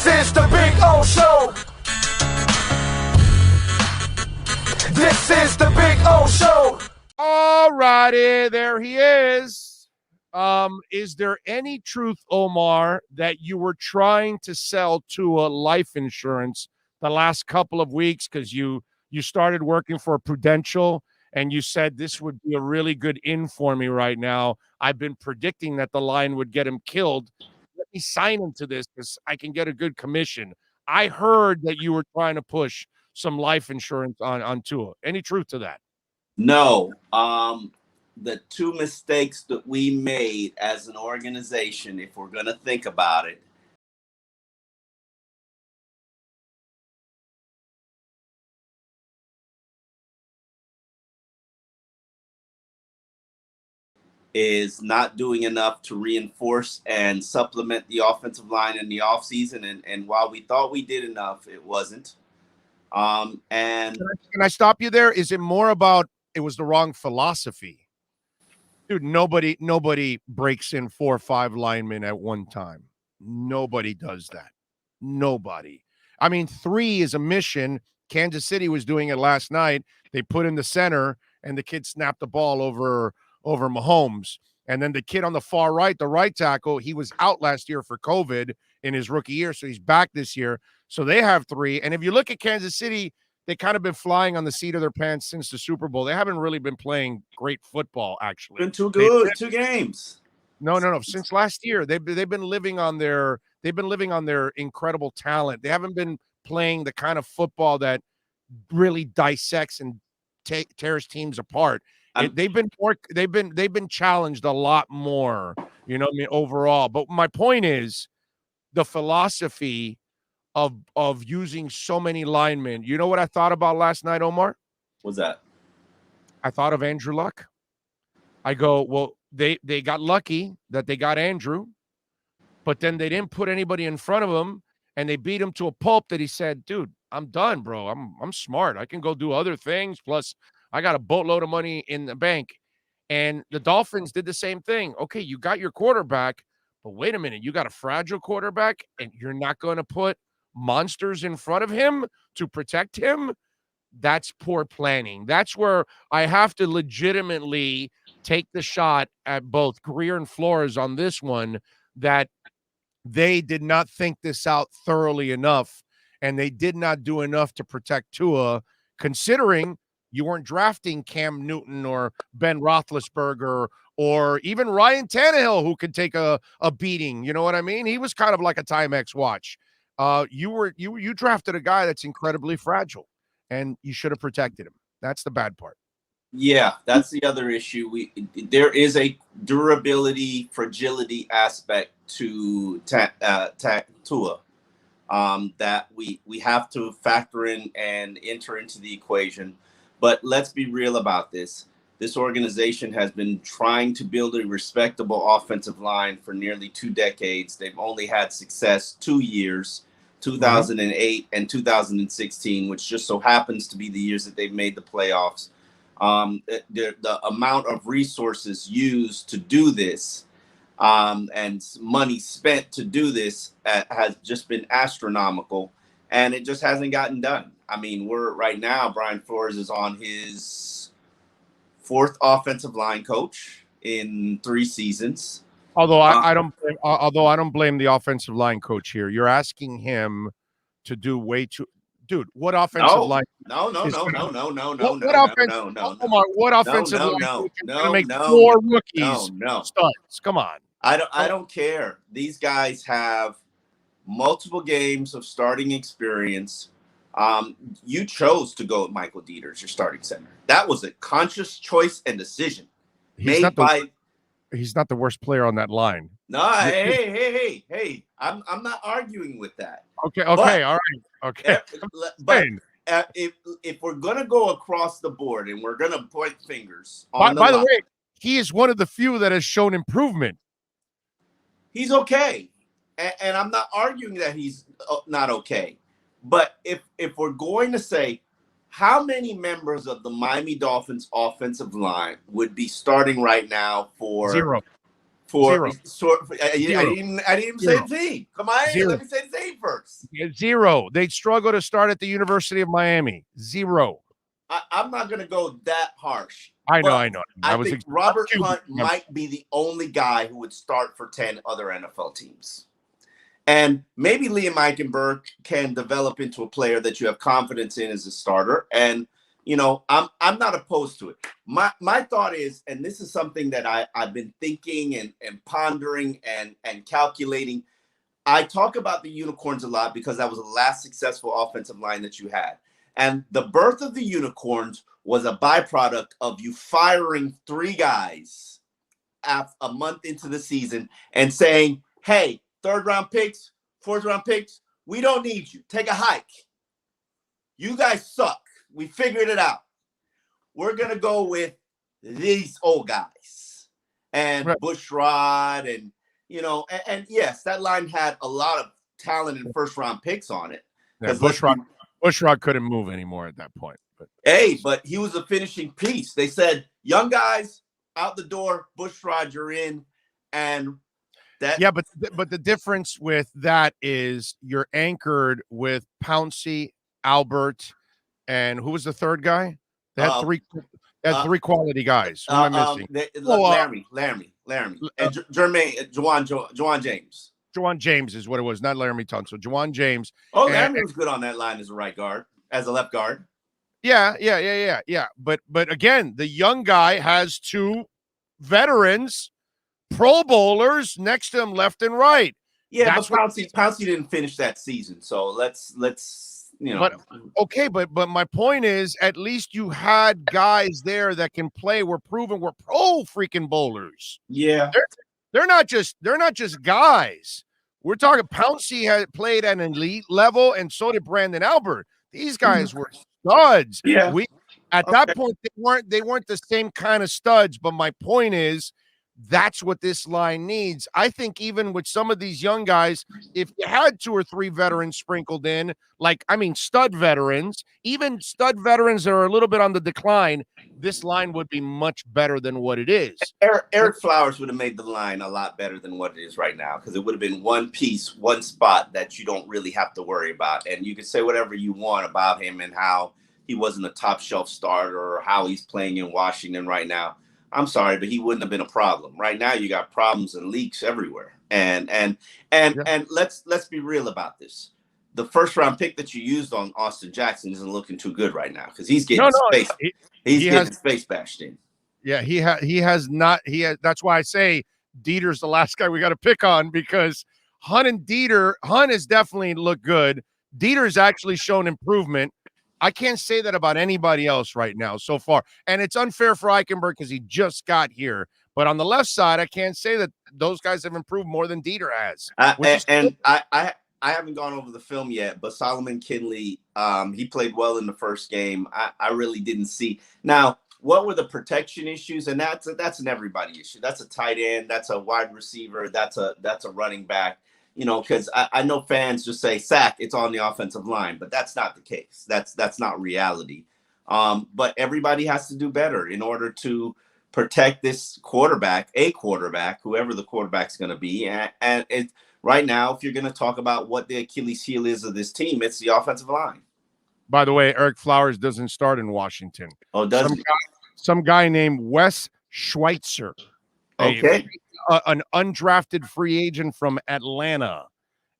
This is the Big O Show. This is the Big O Show. All righty, there he is. Is there any truth, Omar, that you were trying to sell to a life insurance the last couple of weeks because you started working for Prudential and you said this would be a really good in for me right now? I've been predicting that the line would get him killed. Let me sign him to this because I can get a good commission. I heard that you were trying to push some life insurance on Tua. Any truth to that? No. The two mistakes that we made as an organization, if we're going to think about it, is not doing enough to reinforce and supplement the offensive line in the offseason. And while we thought we did enough, it wasn't. And can I stop you there? Is it more about it was the wrong philosophy? Dude, nobody breaks in 4 or 5 linemen at one time. Nobody does that. Nobody. I mean, 3 is a mission. Kansas City was doing it last night. They put in the center, and the kid snapped the ball over Mahomes. And then the kid on the far right, the right tackle, he was out last year for COVID in his rookie year, so he's back this year. So they have 3. And if you look at Kansas City, they kind of been flying on the seat of their pants since the Super Bowl. They haven't really been playing great football, actually. Been too good. 2 games. No. Since last year, they've been living on their incredible talent. They haven't been playing the kind of football that really dissects and tears teams apart. They've been challenged a lot more, overall. But my point is the philosophy of using so many linemen. You know what I thought about last night, Omar? What's that? I thought of Andrew Luck. I go, well, they got lucky that they got Andrew, but then they didn't put anybody in front of him, and they beat him to a pulp that he said, dude, I'm done, bro. I'm smart. I can go do other things. Plus, I got a boatload of money in the bank. And the Dolphins did the same thing. Okay, you got your quarterback, but wait a minute. You got a fragile quarterback, and you're not going to put monsters in front of him to protect him? That's poor planning. That's where I have to legitimately take the shot at both Greer and Flores on this one, that they did not think this out thoroughly enough, and they did not do enough to protect Tua, considering you weren't drafting Cam Newton or Ben Roethlisberger or even Ryan Tannehill, who could take a beating. You know what I mean? He was kind of like a Timex watch. You drafted a guy that's incredibly fragile, and you should have protected him. That's the bad part. Yeah, that's the other issue. There is a durability, fragility aspect to Tua that we have to factor in and enter into the equation. But let's be real about this. This organization has been trying to build a respectable offensive line for nearly 2 decades. They've only had success 2 years, 2008 and 2016, which just so happens to be the years that they've made the playoffs. The amount of resources used to do this and money spent to do this has just been astronomical, and it just hasn't gotten done. I mean, right now, Brian Flores is on his 4th offensive line coach in 3 seasons. Although I don't blame the offensive line coach here. You're asking him to do way too. Dude, what offensive line? No. Omar, what offensive line coach is going to make 4 rookies studs? Come on. I don't care. These guys have multiple games of starting experience. You chose to go with Michael Dieter as your starting center. That was a conscious choice and decision He's not the worst player on that line. No, hey. I'm not arguing with that. Okay, all right. Okay. But if we're gonna go across the board and we're gonna point fingers on by the way, he is one of the few that has shown improvement. He's okay. And I'm not arguing that he's not okay. But if we're going to say how many members of the Miami Dolphins offensive line would be starting right now for 0? I didn't even say the team. Come on, let me say the team first. Zero. They struggle to start at the University of Miami. Zero. I'm not going to go that harsh. I know. I think Robert Hunt might be the only guy who would start for 10 other NFL teams. And maybe Liam Eichenberg can develop into a player that you have confidence in as a starter. And, you know, I'm not opposed to it. My thought is, and this is something that I've been thinking and pondering and calculating. I talk about the Unicorns a lot because that was the last successful offensive line that you had. And the birth of the Unicorns was a byproduct of you firing 3 guys a month into the season and saying, hey, 3rd round picks, 4th round picks, we don't need you. Take a hike. You guys suck. We figured it out. We're going to go with these old guys. And right. Bushrod and, you know, and yes, that line had a lot of talented 1st round picks on it. Yeah, Bushrod couldn't move anymore at that point. But he was a finishing piece. They said, young guys, out the door, Bushrod, you're in. And that. Yeah, but the difference with that is you're anchored with Pouncey, Albert, and who was the 3rd guy? They had 3 quality guys. Who am I missing? Laramie, and Juwan James. Juwan James is what it was, not Laramie Tunsil. Juwan James. Oh, Laramie was good on that line as a right guard, as a left guard. Yeah. But again, the young guy has 2 veterans, Pro Bowlers next to him, left and right. Yeah, but Pouncey didn't finish that season, so let's you know. But my point is, at least you had guys there that can play. We're proven we're pro freaking bowlers. Yeah, they're not just guys. We're talking. Pouncey had played at an elite level, and so did Brandon Albert. These guys were studs. Yeah, at that point they weren't the same kind of studs. But my point is, that's what this line needs. I think even with some of these young guys, if you had 2 or 3 veterans sprinkled in, stud veterans, even stud veterans that are a little bit on the decline, this line would be much better than what it is. Eric Flowers would have made the line a lot better than what it is right now, because it would have been one piece, one spot that you don't really have to worry about. And you can say whatever you want about him and how he wasn't a top shelf starter or how he's playing in Washington right now. I'm sorry, but he wouldn't have been a problem. Right now, you got problems and leaks everywhere. And let's be real about this. The 1st round pick that you used on Austin Jackson isn't looking too good right now because he's getting space. He's getting space bashed in. Yeah, he has not. That's why I say Dieter's the last guy we got to pick on, because Hunt has definitely looked good. Dieter's actually shown improvement. I can't say that about anybody else right now so far. And it's unfair for Eichenberg because he just got here. But on the left side, I can't say that those guys have improved more than Dieter has. I haven't gone over the film yet, but Solomon Kinley, he played well in the 1st game. I really didn't see. Now, what were the protection issues? And that's an everybody issue. That's a tight end. That's a wide receiver. That's a running back. You know, because I know fans just say sack, it's on the offensive line, but that's not the case. That's not reality. But everybody has to do better in order to protect this quarterback, whoever the quarterback's going to be. And right now, if you're going to talk about what the Achilles heel is of this team, it's the offensive line. By the way, Eric Flowers doesn't start in Washington. Oh, does he? Some guy named Wes Schweitzer. Okay. An undrafted free agent from Atlanta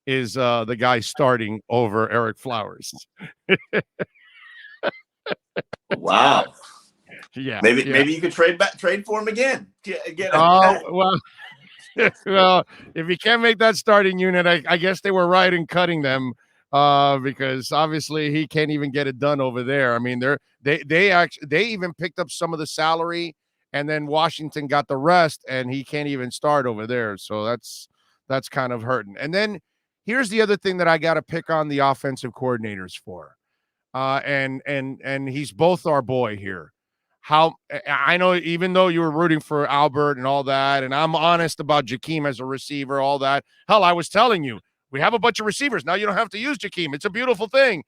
is the guy starting over Eric Flowers. Wow. Yeah. Maybe you could trade for him again. Well, if you can't make that starting unit, I guess they were right in cutting them because obviously he can't even get it done over there. I mean, they even picked up some of the salary. And then Washington got the rest, and he can't even start over there. So that's kind of hurting. And then here's the other thing that I got to pick on the offensive coordinators for. And he's both our boy here. How I know, even though you were rooting for Albert and all that, and I'm honest about Jakeem as a receiver, all that. Hell, I was telling you, we have a bunch of receivers. Now you don't have to use Jakeem. It's a beautiful thing.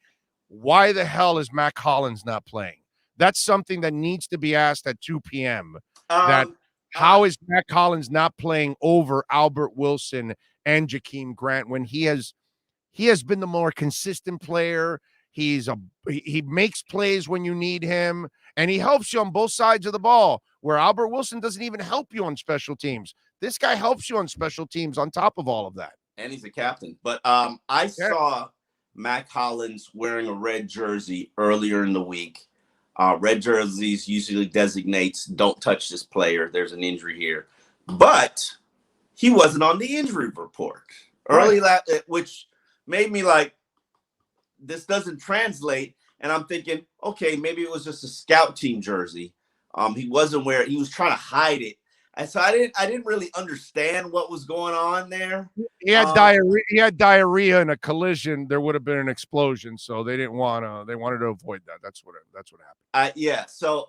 Why the hell is Matt Collins not playing? That's something that needs to be asked at 2 p.m. How is Matt Collins not playing over Albert Wilson and Jakeem Grant when he has he has been the more consistent player. He makes plays when you need him, and he helps you on both sides of the ball, where Albert Wilson doesn't even help you on special teams. This guy helps you on special teams on top of all of that. And he's a captain. But I saw Mac Hollins wearing a red jersey earlier in the week. Red jerseys usually designates don't touch this player. There's an injury here. But he wasn't on the injury report which made me like, this doesn't translate. And I'm thinking, okay, maybe it was just a scout team jersey. He wasn't wearing, he was trying to hide it. And so I didn't really understand what was going on there. He had diarrhea. He had diarrhea in a collision. There would have been an explosion, so they didn't want to. They wanted to avoid that. That's what happened. Yeah. So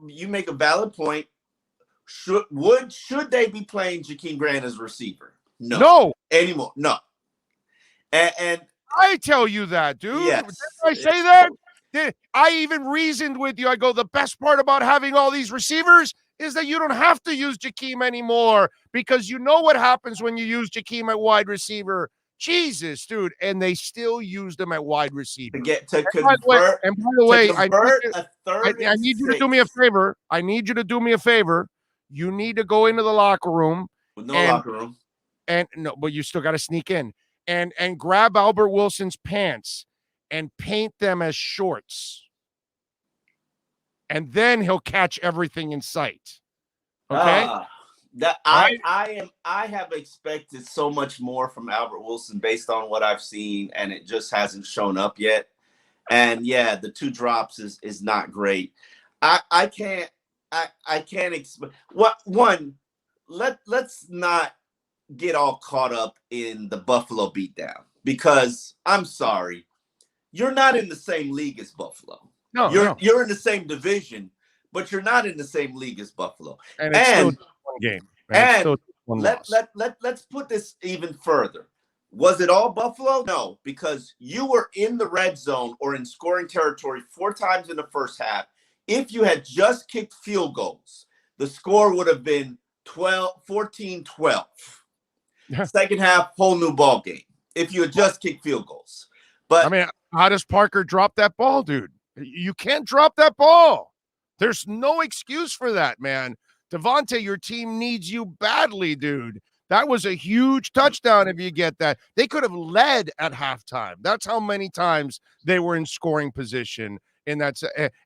you make a valid point. Should they be playing Jakeem Grant as receiver? No. Anymore. No. And I tell you that, dude. Yes. Didn't I say that? I even reasoned with you. I go, the best part about having all these receivers is that you don't have to use Jakeem anymore, because you know what happens when you use Jakeem at wide receiver. Jesus, dude. And they still used him at wide receiver. And by the way, I need you to do me a favor. You need to go into the locker room. With no locker room. And no, but you still got to sneak in and grab Albert Wilson's pants and paint them as shorts. And then he'll catch everything in sight. Okay. I have expected so much more from Albert Wilson based on what I've seen, and it just hasn't shown up yet. And yeah, the 2 drops is not great. I can't explain let's not get all caught up in the Buffalo beatdown, because I'm sorry, you're not in the same league as Buffalo. No, you're in the same division, but you're not in the same league as Buffalo. And it's still one game. And let's put this even further. Was it all Buffalo? No, because you were in the red zone or in scoring territory 4 times in the first half. If you had just kicked field goals, the score would have been 14-12. Second half, whole new ball game. If you had just kicked field goals. But I mean, how does Parker drop that ball, dude? You can't drop that ball. There's no excuse for that, man. Devontae, your team needs you badly, dude. That was a huge touchdown if you get that. They could have led at halftime. That's how many times they were in scoring position. And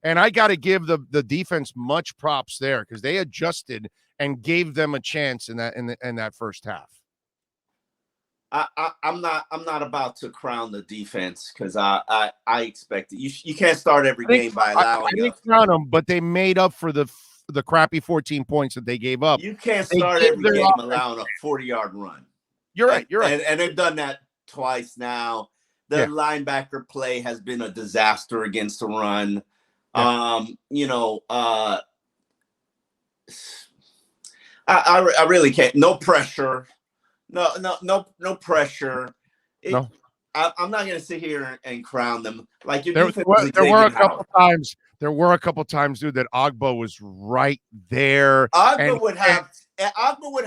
I got to give the defense much props there, because they adjusted and gave them a chance in that first half. I'm not about to crown the defense, because I expect it. You can't start every game by allowing. I didn't crown them, but they made up for the crappy 14 points that they gave up. You can't start every game allowing a 40-yard run. You're right. You're right. And they've done that twice now. The linebacker play has been a disaster against the run. Yeah. I really can't. No pressure. No pressure. No. I'm not going to sit here and crown them. Like there were a couple times, dude, that Ogba was right there. Ogba would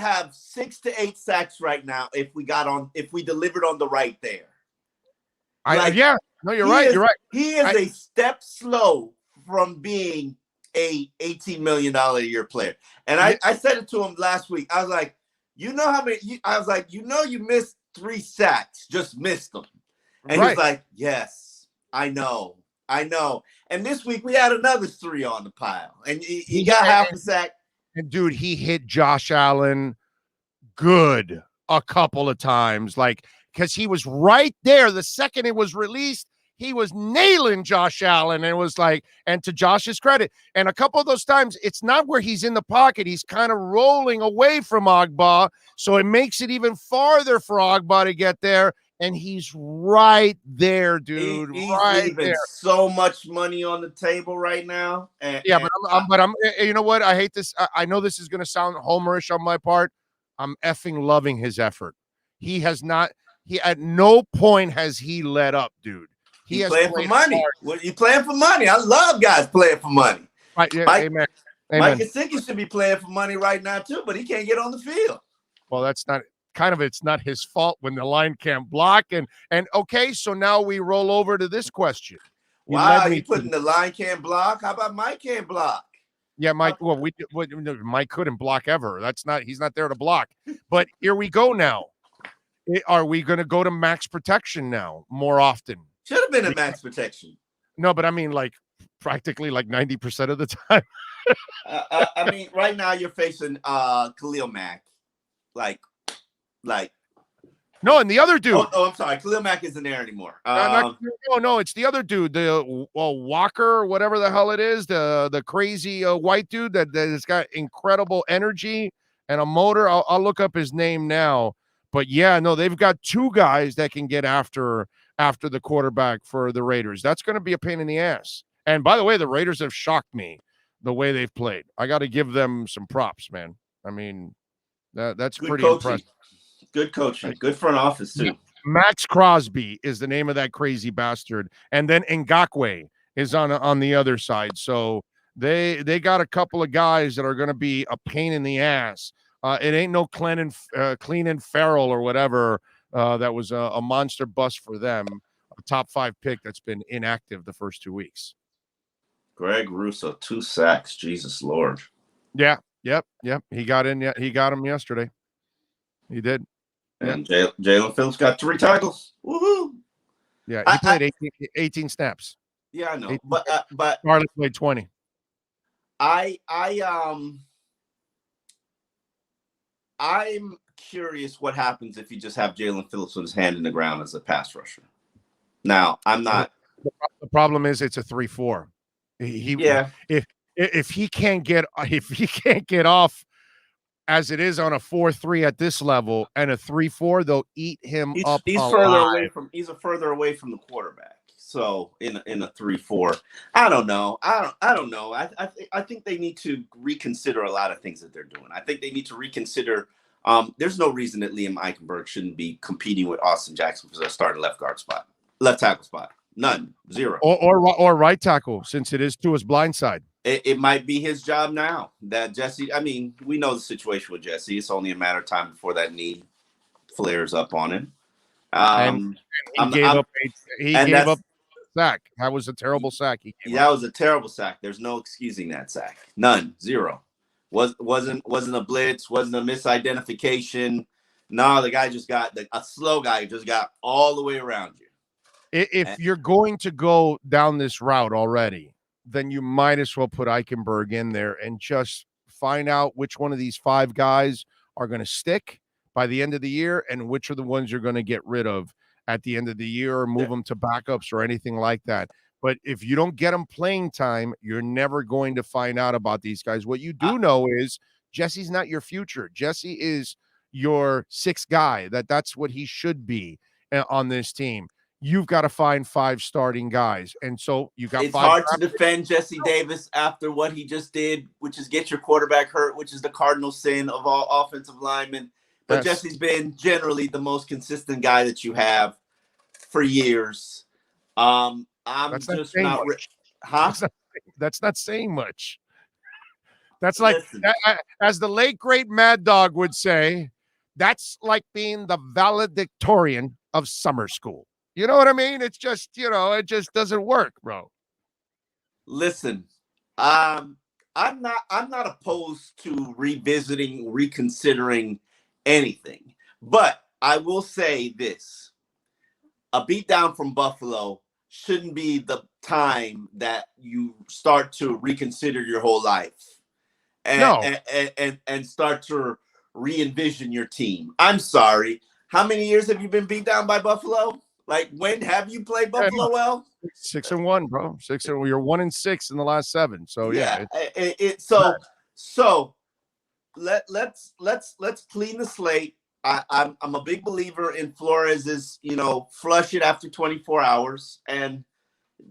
have 6 to 8 sacks right now if we delivered on the right there. You're right. You're right. He is a step slow from being a $18 million a year player. And I said it to him last week. I was like, you know how many? You missed 3 sacks, just missed them. And he's like, yes, I know. And this week we had another 3 on the pile, and he got half a sack. And dude, he hit Josh Allen good a couple of times, because he was right there. The second it was released, he was nailing Josh Allen. And it was and to Josh's credit, and a couple of those times, it's not where he's in the pocket. He's kind of rolling away from Ogba. So it makes it even farther for Ogba to get there. And he's right there, dude. He's right leaving there. So much money on the table right now. But I'm you know what? I hate this. I know this is going to sound homerish on my part. I'm effing loving his effort. He at no point has he let up, dude. He's playing for money. Well, you playing for money. I love guys playing for money. Right. Yeah, amen. Mike Gesicki should be playing for money right now too, but he can't get on the field. Well, that's not it's not his fault when the line can't block. And okay, so now we roll over to this question. Wow, you putting the line can't block? How about Mike can't block? Yeah, Mike. Well, Mike couldn't block ever. He's not there to block. But here we go now. Are we going to go to max protection now more often? Should have been a max protection. No, but I mean, like practically like 90% of the time. I mean, right now you're facing Khalil Mack, like. No, and the other dude. Oh, I'm sorry. Khalil Mack isn't there anymore. No, it's the other dude, the Walker, whatever the hell it is, the crazy white dude that has got incredible energy and a motor. I'll look up his name now. But yeah, no, they've got two guys that can get after the quarterback for the Raiders. That's going to be a pain in the ass. And by the way, the Raiders have shocked me the way they've played. I got to give them some props, man. I mean, that's pretty impressive. Good coaching, good front office too. Max Crosby is the name of that crazy bastard, and then Ngakoue is on the other side. So they got a couple of guys that are going to be a pain in the ass. It ain't no Clean Farrell or whatever. That was a monster bust for them. A top 5 pick that's been inactive the first 2 weeks. Greg Russo, 2 sacks. Jesus Lord. Yeah. Yep. He got in. He got him yesterday. He did. And Jalen Phillips got 3 tackles. Woohoo! Yeah, he played 18 snaps. Yeah, I know. But Charlie played 20. I'm curious what happens if you just have Jalen Phillips with his hand in the ground as a pass rusher. Now, I'm not. The problem is it's a 3-4. If he can't get off as it is on a 4-3 at this level and a 3-4, they'll eat him up. He's further away from the quarterback. So in a 3-4, I don't know. I don't know. I think they need to reconsider a lot of things that they're doing. I think they need to reconsider. There's no reason that Liam Eichenberg shouldn't be competing with Austin Jackson for their starting left tackle spot. None, 0. Or right tackle, since it is to his blind side. It might be his job now that Jesse. I mean, we know the situation with Jesse. It's only a matter of time before that knee flares up on him. And he gave up a sack. That was a terrible sack. That was a terrible sack. There's no excusing that sack. None. 0. Wasn't a blitz. Wasn't a misidentification. No, the guy just got a slow guy just got all the way around you. If you're going to go down this route already, then you might as well put Eichenberg in there and just find out which one of these 5 guys are going to stick by the end of the year and which are the ones you're going to get rid of at the end of the year or move them to backups or anything like that. But if you don't get them playing time, you're never going to find out about these guys. What you do know is Jesse's not your future. Jesse is your 6th guy. That's what he should be on this team. You've got to find 5 starting guys. And so you got 5. It's hard to defend Jesse Davis after what he just did, which is get your quarterback hurt, which is the cardinal sin of all offensive linemen. But yes. Jesse's been generally the most consistent guy that you have for years. That's not saying much. That's like, as the late, great Mad Dog would say, that's like being the valedictorian of summer school. You know what I mean? It's just, it just doesn't work, bro. Listen, I'm not opposed to reconsidering anything, but I will say this: a beatdown from Buffalo shouldn't be the time that you start to reconsider your whole life and start to re-envision your team. I'm sorry. How many years have you been beat down by Buffalo? Like, when have you played Buffalo well? 6-1, bro. 6. You're 1-6 in the last 7. So yeah. So let's clean the slate. I'm a big believer in Flores's, flush it after 24 hours, and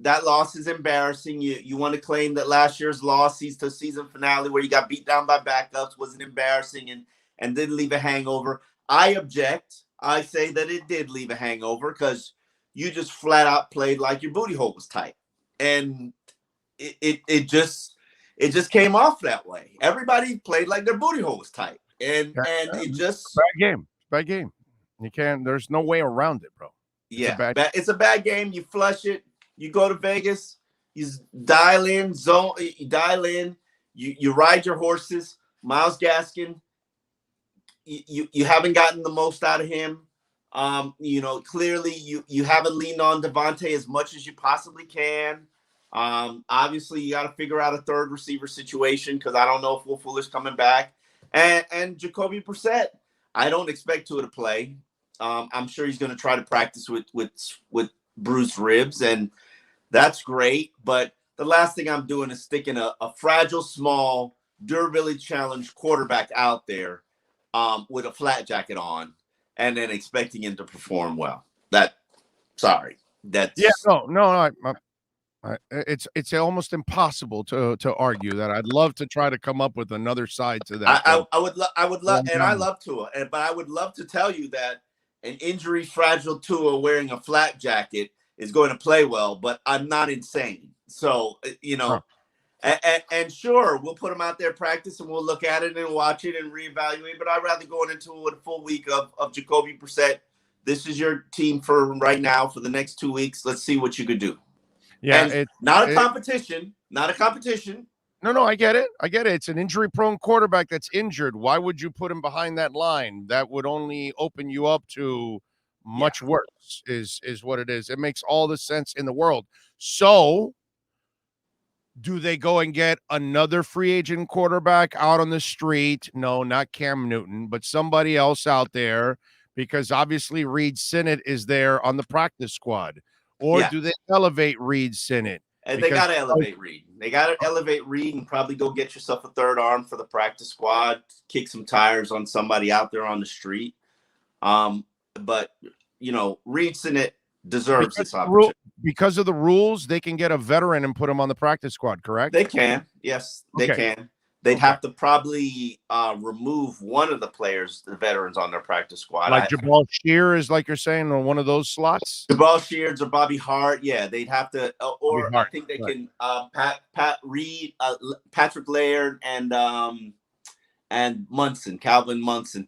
that loss is embarrassing. You want to claim that last year's loss, the season finale where you got beat down by backups, wasn't embarrassing and didn't leave a hangover. I object. I say that it did leave a hangover because you just flat out played like your booty hole was tight, and it just came off that way. Everybody played like their booty hole was tight, and it just bad game. bad game. You can't. There's no way around it, bro. It's a bad game. You flush it. You go to Vegas. You dial in, zone. You dial in. You ride your horses. Myles Gaskin. You haven't gotten the most out of him. Clearly you haven't leaned on Devontae as much as you possibly can. Obviously you got to figure out a third receiver situation because I don't know if Will Fuller's coming back. And Jacoby Brissett, I don't expect Tua to play. I'm sure he's going to try to practice with bruised ribs, and that's great. But the last thing I'm doing is sticking a fragile, small, durability challenged quarterback out there with a flat jacket on, and then expecting him to perform well. It's almost impossible to argue that. I'd love to try to come up with another side to that. I would love, and I love Tua, but I would love to tell you that an injury fragile Tua wearing a flat jacket is going to play well, but I'm not insane. So, and sure, we'll put him out there practice and we'll look at it and watch it and reevaluate, but I'd rather go into it with a full week of Jacoby Brissett. This is your team for right now for the next 2 weeks. Let's see what you could do. Yeah, it's not a competition. Not a competition. No, I get it. It's an injury-prone quarterback that's injured. Why would you put him behind that line? That would only open you up to much worse, is what it is. It makes all the sense in the world. So, do they go and get another free agent quarterback out on the street? No, not Cam Newton, but somebody else out there, because obviously Reed Sinnett is there on the practice squad. Or do they elevate Reed Sinnett? And they got to elevate Reed. They got to elevate Reed and probably go get yourself a third arm for the practice squad, kick some tires on somebody out there on the street. But, Reed Sinnett deserves this opportunity. Because of the rules, they can get a veteran and put him on the practice squad, correct? They can. Yes, they can. They'd have to probably remove one of the players, the veterans on their practice squad. Like Jabal Shear is, like you're saying, on one of those slots? Jabal Shears or Bobby Hart. Yeah, they'd have to. Or I think they can Pat Reed, Patrick Laird, and Munson, Calvin Munson.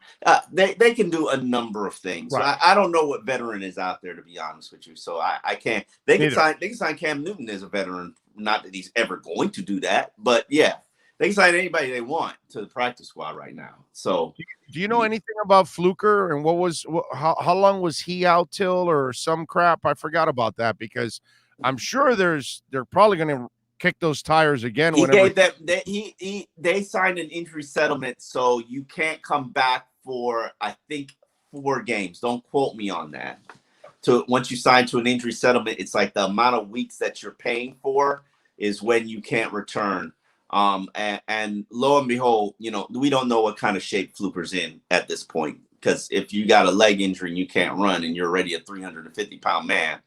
They can do a number of things. Right. So I don't know what veteran is out there, to be honest with you. So I can't. They can sign Cam Newton as a veteran. Not that he's ever going to do that, but yeah. They can sign anybody they want to the practice squad right now. So, do you know anything about Fluker and how long was he out till or some crap? I forgot about that because I'm sure they're probably going to kick those tires again. They signed an injury settlement, so you can't come back for I think 4 games. Don't quote me on that. Once you sign to an injury settlement, it's like the amount of weeks that you're paying for is when you can't return. And lo and behold, we don't know what kind of shape Fluker's in at this point, because if you got a leg injury and you can't run and you're already a 350-pound man,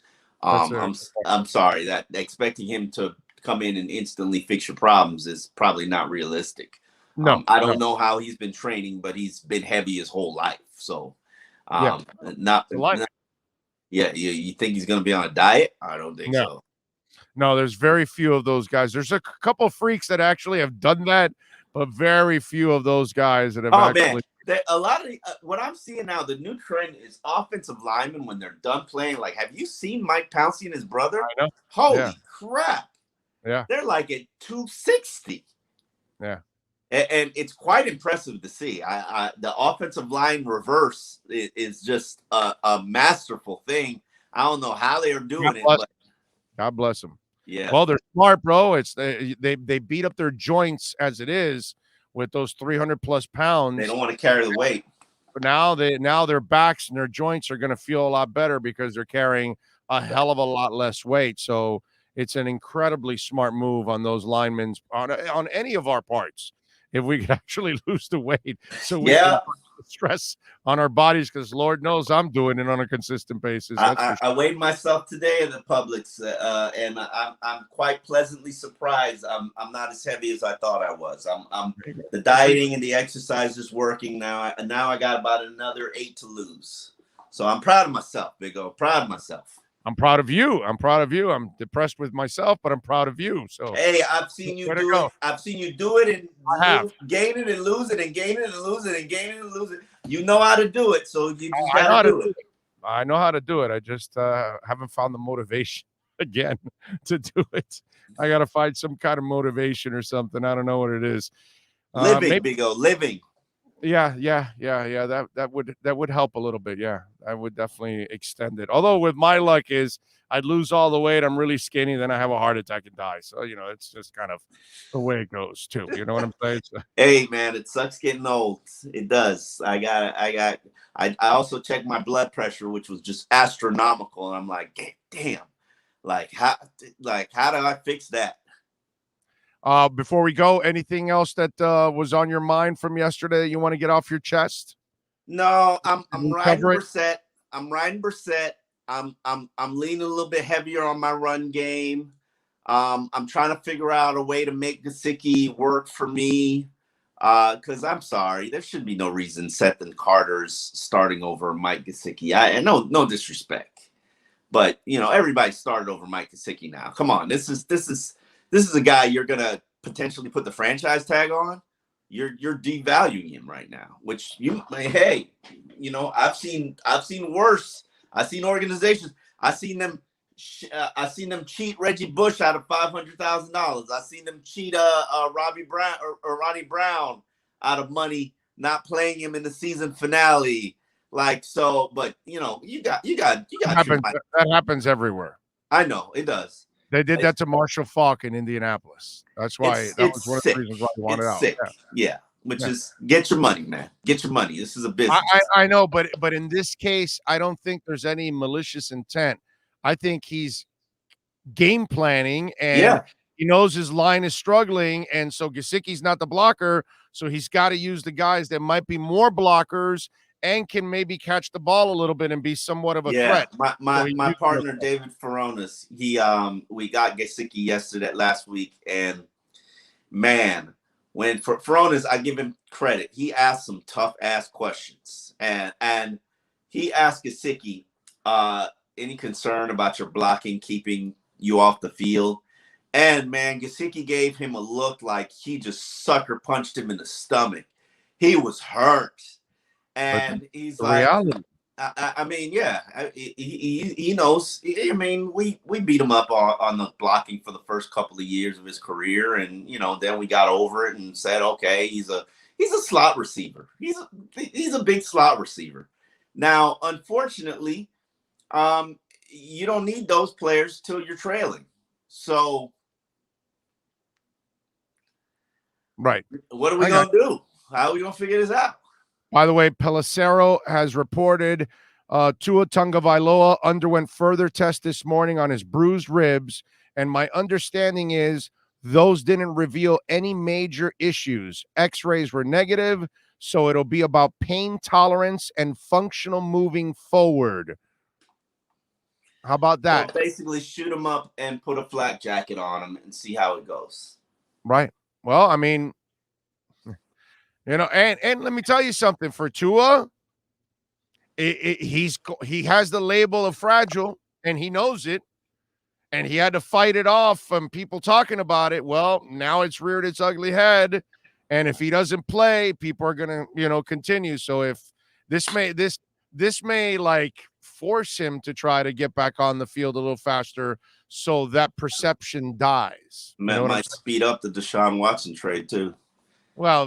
I'm sorry that expecting him to come in and instantly fix your problems is probably not realistic. I don't know how he's been training, but he's been heavy his whole life. So, you think he's going to be on a diet? I don't think so. No, there's very few of those guys. There's a couple freaks that actually have done that, but very few of those guys that have actually. Man. A lot of what I'm seeing now, the new trend is offensive linemen when they're done playing. Like, have you seen Mike Pouncey and his brother? I know. Holy crap! Yeah, they're like at 260. Yeah, and it's quite impressive to see. The offensive line reverse is just a masterful thing. I don't know how they are doing it, but God bless them. Yeah. Well, they're smart, bro. It's they beat up their joints as it is with those 300+ pounds. They don't want to carry the weight. But now their backs and their joints are going to feel a lot better because they're carrying a hell of a lot less weight. So it's an incredibly smart move on those linemen on any of our parts. If we could actually lose the weight, so we can put the stress on our bodies, because Lord knows I'm doing it on a consistent basis. I weighed myself today in the Publix, and I'm quite pleasantly surprised. I'm not as heavy as I thought I was. The dieting and the exercise is working now, and now I got about another 8 to lose. So I'm proud of myself, Big O. Proud of myself. I'm proud of you. I'm depressed with myself, but I'm proud of you. So hey, I've seen you do it. I've seen you do it and gain it and lose it and gain it and lose it and gain it and lose it. You know how to do it, so you just I know how gotta to do do it. it. I know how to do it. I just haven't found the motivation again to do it. I got to find some kind of motivation or something. I don't know what it is. Living, Maybe, Big O, living. yeah. That would help a little bit. Yeah, I would definitely extend it. Although with my luck is I'd lose all the weight. I'm really skinny, then I have a heart attack and die. So it's just kind of the way it goes too. You know what I'm saying? So, Hey man, it sucks getting old. It does. I also checked my blood pressure, which was just astronomical, and I'm like, damn, how do I fix that? before we go, anything else that was on your mind from yesterday that you want to get off your chest? No, I'm riding Cover it. Brissett. I'm riding Brissett. I'm leaning a little bit heavier on my run game. I'm trying to figure out a way to make Gesicki work for me. Because I'm sorry, there should be no reason Seth and Carter's starting over Mike Gesicki. I no disrespect, but everybody started over Mike Gesicki now. Come on, this is a guy you're gonna potentially put the franchise tag on. You're devaluing him right now, which hey, I've seen worse. I've seen organizations. I've seen them cheat Reggie Bush out of $500,000. I've seen them cheat Robbie Brown or Ronnie Brown out of money, not playing him in the season finale. But you got that happens everywhere. I know it does. They did that to Marshall Faulk in Indianapolis. That's why that was one of the reasons why he wanted out. Sick. Yeah. Which is get your money, man. Get your money. This is a business. I know, but in this case, I don't think there's any malicious intent. I think he's game planning, and he knows his line is struggling, and so Gesicki's not the blocker, so he's got to use the guys that might be more blockers and can maybe catch the ball a little bit and be somewhat of a threat. My partner David Feronis, we got Gesicki last week, and man, when for Feronis, I give him credit. He asked some tough ass questions, and he asked Gesicki, any concern about your blocking keeping you off the field? And man, Gesicki gave him a look like he just sucker punched him in the stomach. He was hurt. And he's like, reality. I mean, yeah, he knows. I mean, we beat him up on the blocking for the first couple of years of his career, and then we got over it and said, okay, he's a slot receiver. He's a big slot receiver. Now, unfortunately, you don't need those players till you're trailing. So, right, what are we gonna do? How are we gonna figure this out? By the way, Pelissero has reported Tua Tagovailoa underwent further tests this morning on his bruised ribs, and my understanding is those didn't reveal any major issues. X-rays were negative, so it'll be about pain tolerance and functional moving forward. How about that? So basically, shoot him up and put a flak jacket on him and see how it goes. Right. Well, I mean, and let me tell you something. For Tua, he has the label of fragile, and he knows it, and he had to fight it off from people talking about it. Well, now it's reared its ugly head, and if he doesn't play, people are gonna continue. So if this may like force him to try to get back on the field a little faster, so that perception dies. That might speed up the Deshaun Watson trade too. Well,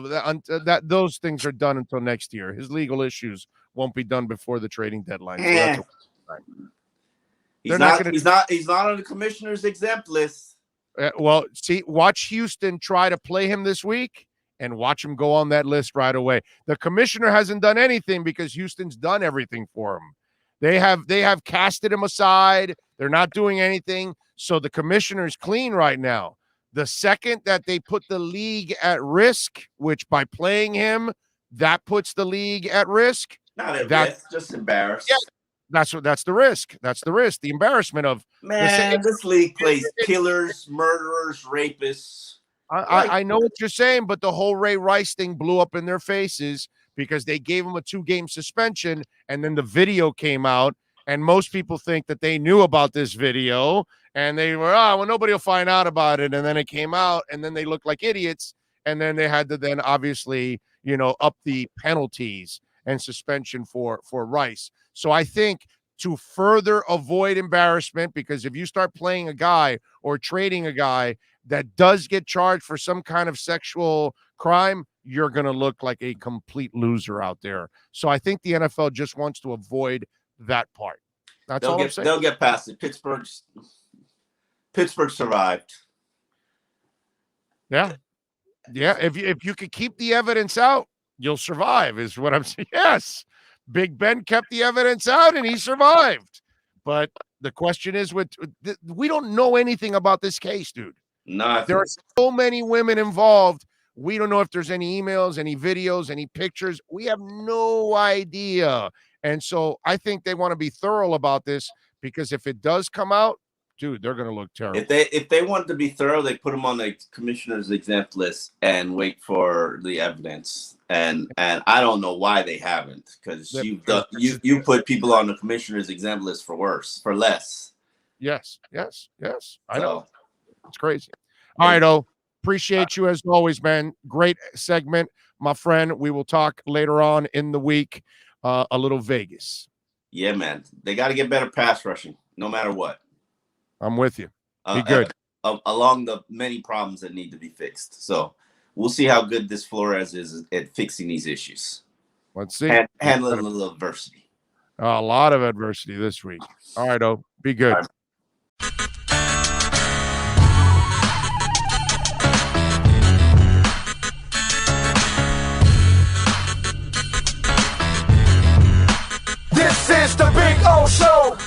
those things are done until next year. His legal issues won't be done before the trading deadline. So that's he's not on the commissioner's exempt list. Well, watch Houston try to play him this week, and watch him go on that list right away. The commissioner hasn't done anything because Houston's done everything for him. They have casted him aside. They're not doing anything. So the commissioner's clean right now. The second that they put the league at risk, which by playing him, that puts the league at risk. Not at risk, just embarrassed. Yeah, that's the risk. That's the risk. The embarrassment of this league plays killers, murderers, rapists. I know what you're saying, but the whole Ray Rice thing blew up in their faces because they gave him a 2-game suspension, and then the video came out, and most people think that they knew about this video, and they were, nobody will find out about it, and then it came out, and then they looked like idiots, and then they had to then obviously, up the penalties, and suspension for Rice. So I think to further avoid embarrassment, because if you start playing a guy or trading a guy that does get charged for some kind of sexual crime, you're going to look like a complete loser out there. So I think the NFL just wants to avoid that part. That's all I'm saying. They'll get past it. Pittsburgh survived. Yeah. If you could keep the evidence out, you'll survive, is what I'm saying. Yes. Big Ben kept the evidence out and he survived. But the question is, we don't know anything about this case, dude. Nothing. There are so many women involved. We don't know if there's any emails, any videos, any pictures. We have no idea. And so I think they want to be thorough about this, because if it does come out, dude, they're going to look terrible. If they wanted to be thorough, they put them on the commissioner's exempt list and wait for the evidence. And I don't know why they haven't, because you put people on the commissioner's exempt list for less. Yes. I know. It's crazy. All right, appreciate you as always, man. Great segment, my friend. We will talk later on in the week. A little Vegas. Yeah, man. They got to get better pass rushing, no matter what. I'm with you. Be good. Along the many problems that need to be fixed. So we'll see how good this Flores is at fixing these issues. Let's see. Handling a little adversity. A lot of adversity this week. All right, be good. This is the Big O Show.